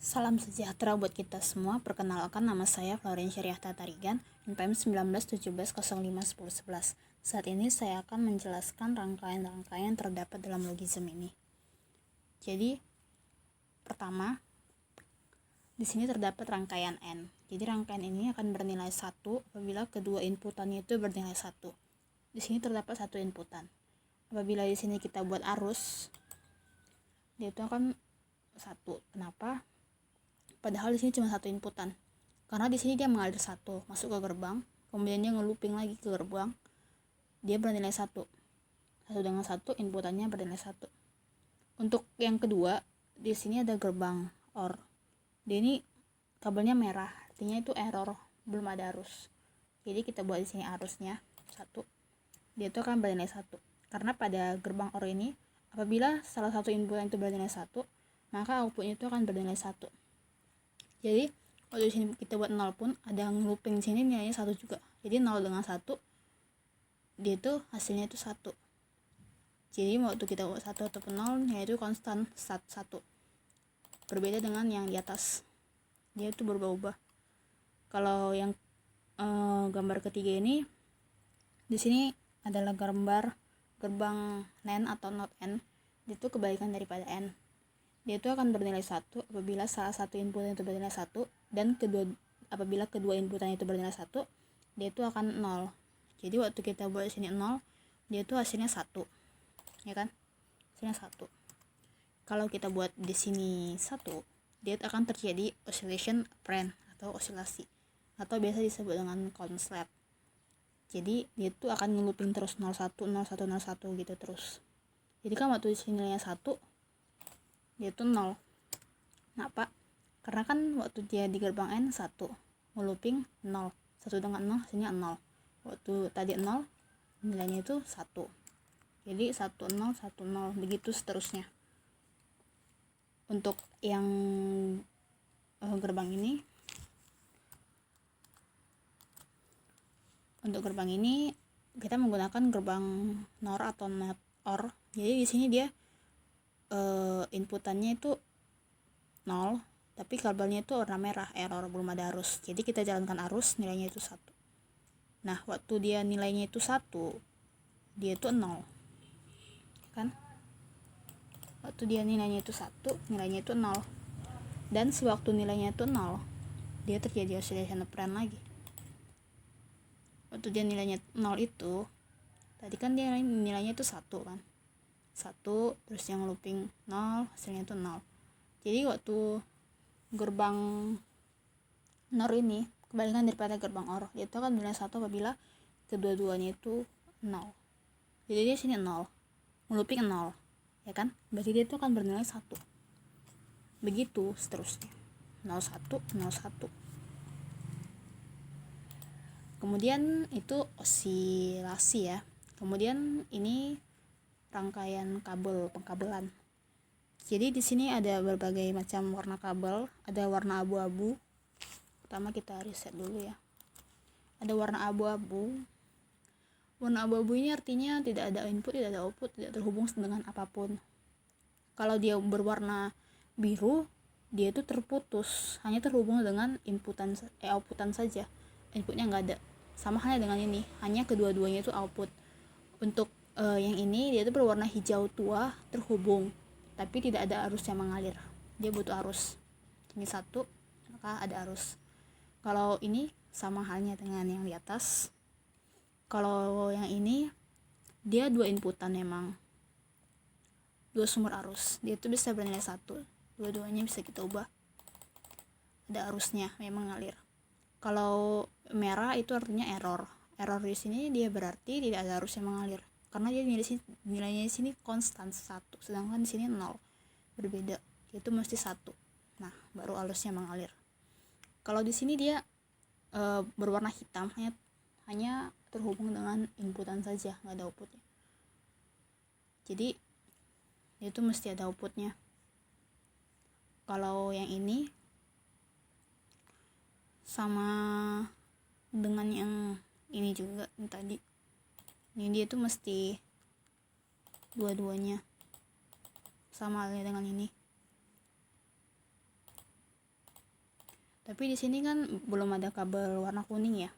Salam sejahtera buat kita semua. Perkenalkan, nama saya Florin Syariah Tarigan, NPM 1917051011. Saat ini saya akan menjelaskan rangkaian-rangkaian terdapat dalam logisme ini. Jadi, pertama, di sini terdapat rangkaian N. Jadi rangkaian ini akan bernilai 1 apabila kedua inputannya itu bernilai 1. Di sini terdapat satu inputan. Apabila di sini kita buat arus, dia itu akan 1. Kenapa? Padahal di sini cuma satu inputan. Karena di sini dia mengalir 1 masuk ke gerbang, kemudian dia nge-looping lagi ke gerbang. Dia bernilai 1. 1 dengan 1 inputannya bernilai 1. Untuk yang kedua, di sini ada gerbang OR. Dia ini kabelnya merah, artinya itu error, belum ada arus. Jadi kita buat di sini arusnya 1. Dia itu akan bernilai 1. Karena pada gerbang OR ini, apabila salah satu input itu bernilai 1, maka outputnya itu akan bernilai 1. Jadi kalau di sini kita buat 0 pun ada looping di sini nilainya 1 juga. Jadi 0 dengan 1 dia itu hasilnya itu 1. Jadi waktu kita buat 1 ataupun 0 yaitu konstan 1. Berbeda dengan yang di atas. Dia itu berubah-ubah. Kalau yang gambar ketiga ini, di sini adalah gambar gerbang NAND atau NOT N. Itu kebalikan daripada N. Dia itu akan bernilai 1 apabila salah satu input itu bernilai 1 dan apabila kedua inputan itu bernilai 1, dia itu akan 0. Jadi waktu kita buat di sini 0, dia itu hasilnya 1. Ya kan? Hasilnya 1. Kalau kita buat di sini 1, dia akan terjadi oscillation apparent atau osilasi, atau biasa disebut dengan konslet. Jadi dia itu akan nge-looping terus 01 01 01 gitu terus. Jadi kan waktu di sini nilainya 1, dia itu 0. Kenapa? Karena kan waktu dia di gerbang N 1, nge-looping 0. 1 dengan 0 hasilnya 0. Waktu tadi 0, nilainya itu 1. Jadi 1 0 1 0 begitu seterusnya. Untuk yang gerbang ini, kita menggunakan gerbang NOR atau NOT OR. Jadi di sini dia inputannya itu 0, tapi kabelnya itu warna merah, error, belum ada arus. Jadi kita jalankan arus, nilainya itu 1. Nah, waktu dia nilainya itu 1, dia itu 0. Kan? Waktu dia nilainya itu 1, nilainya itu 0. Dan sewaktu nilainya itu 0, dia terjadi oscillation apparent lagi. Waktu dia nilainya 0 itu, tadi kan dia nilainya itu 1 kan. 1, terus yang looping 0, hasilnya itu 0. Jadi waktu gerbang NOR ini kebalikan daripada gerbang OR, dia itu akan bernilai 1 apabila kedua-duanya itu 0. Jadi dia sini 0, looping 0, ya kan? Berarti dia itu akan bernilai 1. Begitu seterusnya. 01 01. Kemudian itu osilasi ya. Kemudian ini rangkaian kabel, pengkabelan. Jadi di sini ada berbagai macam warna kabel, ada warna abu-abu. Pertama kita riset dulu ya. Ada warna abu-abu. Warna abu-abu ini artinya tidak ada input, tidak ada output, tidak terhubung dengan apapun. Kalau dia berwarna biru, dia itu terputus, hanya terhubung dengan outputan saja. Inputnya nggak ada. Sama halnya dengan ini, hanya kedua-duanya itu output. Untuk yang ini dia itu berwarna hijau tua, terhubung, tapi tidak ada arus yang mengalir. Dia butuh arus. Ini 1, maka ada arus. Kalau ini sama halnya dengan yang di atas. Kalau yang ini dia 2 inputan memang, 2 sumber arus. Dia itu bisa bernilai 1. Dua-duanya bisa kita ubah. Ada arusnya, memang ngalir. Kalau merah itu artinya error. Error di sini dia berarti tidak ada arus yang mengalir. Karena dia nilainya di sini konstan 1, sedangkan di sini 0. Berbeda. Itu mesti 1. Nah, baru arusnya mengalir. Kalau di sini dia berwarna hitam, hanya terhubung dengan inputan saja, nggak ada outputnya. Jadi itu mesti ada outputnya. Kalau yang ini sama dengan yang ini juga yang tadi. Ini dia tuh mesti dua-duanya, sama halnya dengan ini. Tapi di sini kan belum ada kabel warna kuning ya.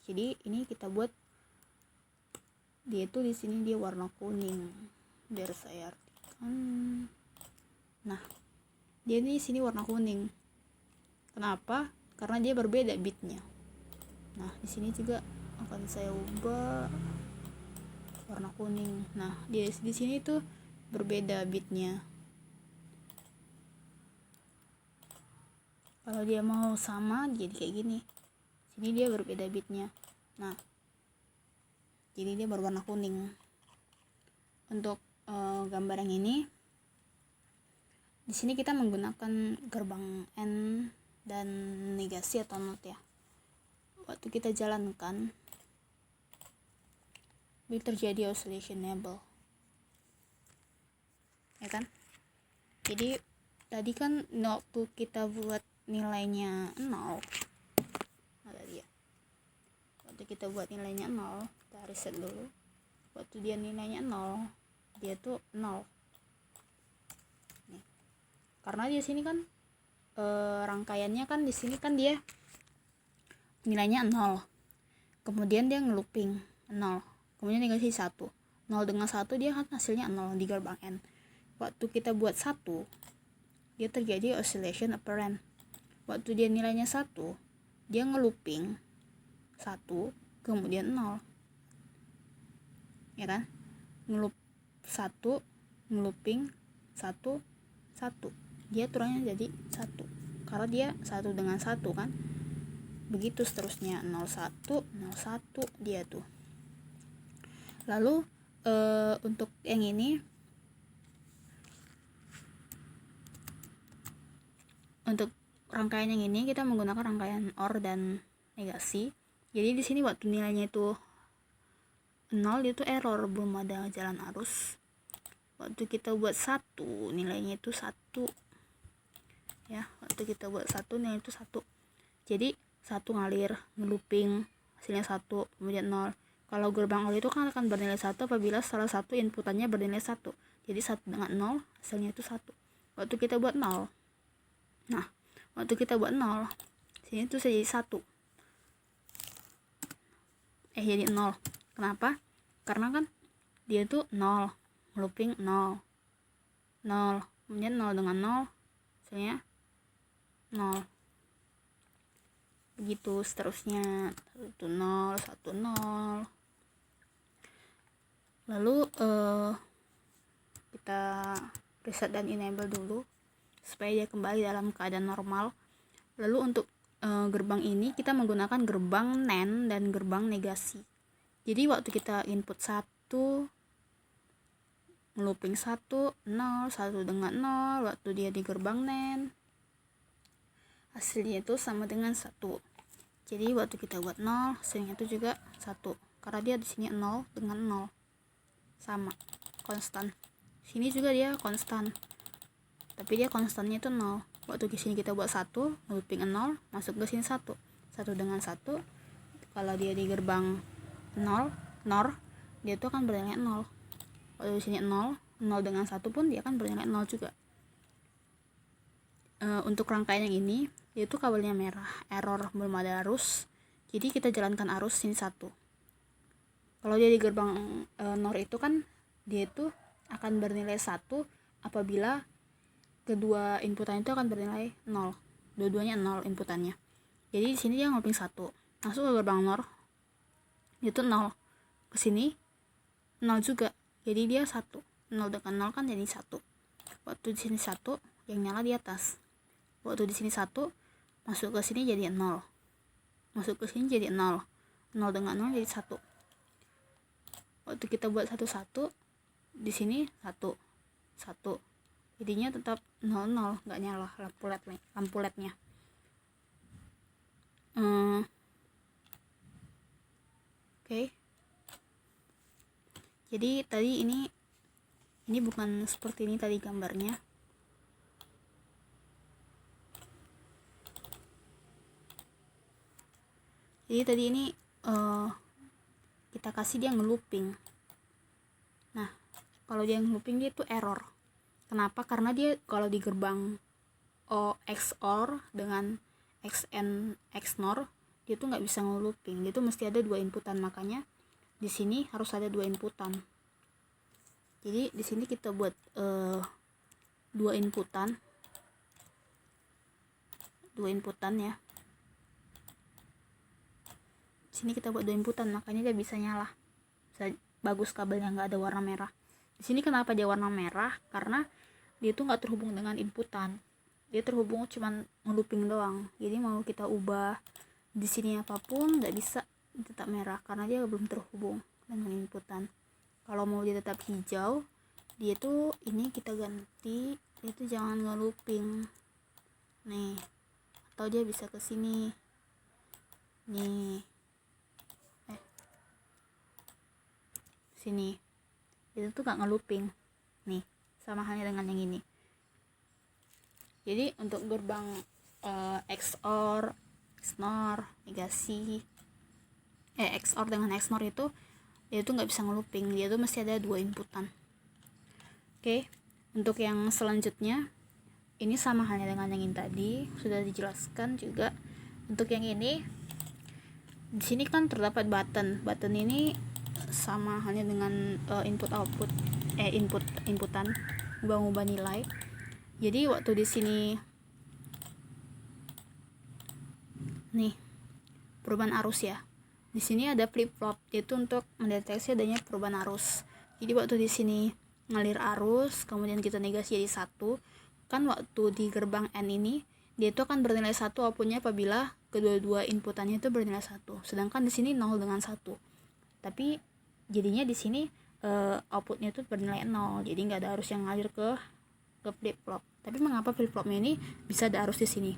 Jadi ini kita buat dia itu di sini dia warna kuning. Biar saya artikan. Nah, dia di sini warna kuning. Kenapa? Karena dia berbeda bitnya. Nah, di sini juga akan saya ubah warna kuning. Nah, di sini tuh berbeda bitnya. Kalau dia mau sama jadi kayak gini. Sini dia berbeda bitnya. Nah, jadi dia berwarna kuning. Untuk gambar yang ini, di sini kita menggunakan gerbang N dan negasi atau not ya. Waktu kita jalankan, ini terjadi oscillationable, ya kan? Jadi tadi kan waktu kita buat nilainya 0, ada dia. Waktu kita buat nilainya 0, kita reset dulu. Waktu dia nilainya 0, dia tuh 0. Nih. Karena di sini kan rangkaiannya kan di sini kan dia nilainya 0. Kemudian dia ngelooping 0. Kemudian dikasih 1. 0 dengan 1 dia kan hasilnya 0 di gerbang N. Waktu kita buat 1, dia terjadi oscillation apparent. Waktu dia nilainya 1, dia ngelooping 1, kemudian 0. Ya kan? Ngeloop 1, ngelooping 1, 1. Dia aturannya jadi 1. Karena dia 1 dengan 1 kan. Begitu seterusnya 01, 01 dia tuh. Lalu untuk yang ini, untuk rangkaian yang ini kita menggunakan rangkaian OR dan negasi. Jadi di sini waktu nilainya itu 0 itu error, belum ada jalan arus. Waktu kita buat 1 nilainya itu 1 ya. Waktu kita buat 1 nilai itu 1. Jadi 1 ngalir, ngelooping, hasilnya 1, kemudian 0. Kalau gerbang OR itu kan akan bernilai 1 apabila salah satu inputannya bernilai 1. Jadi 1 dengan 0 hasilnya itu 1. Waktu kita buat 0, nah waktu kita buat 0, sini tuh jadi 1, jadi 0. Kenapa? Karena kan dia tuh 0, looping 0, 0, kemudian 0 dengan 0 hasilnya 0. Begitu seterusnya, 1 0 1 0. Lalu kita reset dan enable dulu supaya dia kembali dalam keadaan normal. Lalu untuk gerbang ini kita menggunakan gerbang NAND dan gerbang negasi. Jadi waktu kita input 1, looping 1, 0, 1 dengan 0, waktu dia di gerbang NAND hasilnya itu sama dengan 1. Jadi waktu kita buat 0, hasilnya itu juga 1. Karena dia di sini 0 dengan 0. Sama, konstan. Sini juga dia konstan. Tapi dia konstannya itu 0. Waktu di sini kita buat 1, looping 0, masuk ke sini 1. 1 dengan 1. Kalau dia di gerbang 0, NOR, dia itu akan bernilai 0. Waktu di sini 0, 0 dengan 1 pun dia akan bernilai 0 juga. Untuk rangkaian yang ini, yaitu kabelnya merah, error, belum ada arus. Jadi kita jalankan arus sini 1. Kalau dia di gerbang NOR itu kan dia itu akan bernilai 1 apabila kedua inputan itu akan bernilai 0. Dua-duanya 0 inputannya. Jadi di sini dia ngoping 1. Masuk ke gerbang NOR, itu 0. Ke sini 0 juga. Jadi dia 1. 0 dengan 0 kan jadi 1. Waktu di sini 1, yang nyala di atas. Waktu di sini 1, masuk ke sini jadi 0. Masuk ke sini jadi 0. 0 dengan 0 jadi 1. Waktu kita buat 1 1, di sini 1 1. Jadinya tetap 0 0, nggak nyala lampu LED-nya. Oke. Jadi tadi ini bukan seperti ini tadi gambarnya. Jadi tadi ini kita kasih dia ngelooping. Nah, kalau dia ngelooping dia itu error. Kenapa? Karena dia kalau di gerbang XOR dengan xn xnor dia tuh nggak bisa nge-looping, dia tuh mesti ada 2 inputan, makanya di sini harus ada 2 inputan. Jadi di sini kita buat 2 inputan ya. Di sini kita buat 2 inputan, makanya dia bisa nyala, bisa bagus kabelnya, nggak ada warna merah. Di sini kenapa dia warna merah? Karena dia tuh nggak terhubung dengan inputan, dia terhubung cuman nge-looping doang. Jadi mau kita ubah di sini apapun nggak bisa, tetap merah karena dia belum terhubung dengan inputan. Kalau mau dia tetap hijau, dia tuh ini kita ganti, dia tuh jangan nge-looping nih, atau dia bisa ke sini nih, sini, itu tuh gak nge-looping nih, sama halnya dengan yang ini. Jadi untuk gerbang XOR, XNOR, negasi, XOR dengan XNOR itu dia tuh nggak bisa nge-looping, dia tuh mesti ada 2 inputan. Oke, untuk yang selanjutnya ini sama halnya dengan yang ini tadi, sudah dijelaskan juga. Untuk yang ini, di sini kan terdapat button ini sama halnya dengan inputan ubah-ubah nilai. Jadi waktu di sini nih perubahan arus ya, di sini ada flip flop, itu untuk mendeteksi adanya perubahan arus. Jadi waktu di sini ngalir arus, kemudian kita negasi jadi 1, kan waktu di gerbang N ini dia itu akan bernilai 1 outputnya apabila kedua-dua inputannya itu bernilai 1, sedangkan di sini 0 dengan 1. Tapi jadinya di sini outputnya itu bernilai 0, jadi nggak ada arus yang ngalir ke flip flop. Tapi mengapa flip flopnya ini bisa ada arus di sini?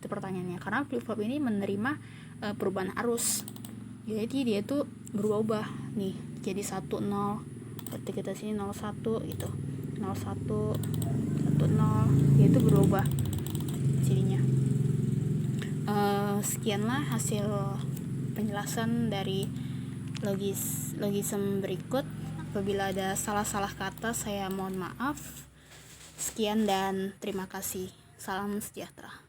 Itu pertanyaannya. Karena flip flop ini menerima perubahan arus. Jadi dia tuh berubah nih jadi 1 0. Berarti kita sini 0 1 gitu. 0 1 1 0. Dia itu berubah jadinya. Sekianlah hasil penjelasan dari logisme berikut. Apabila ada salah-salah kata saya mohon maaf. Sekian dan terima kasih. Salam sejahtera.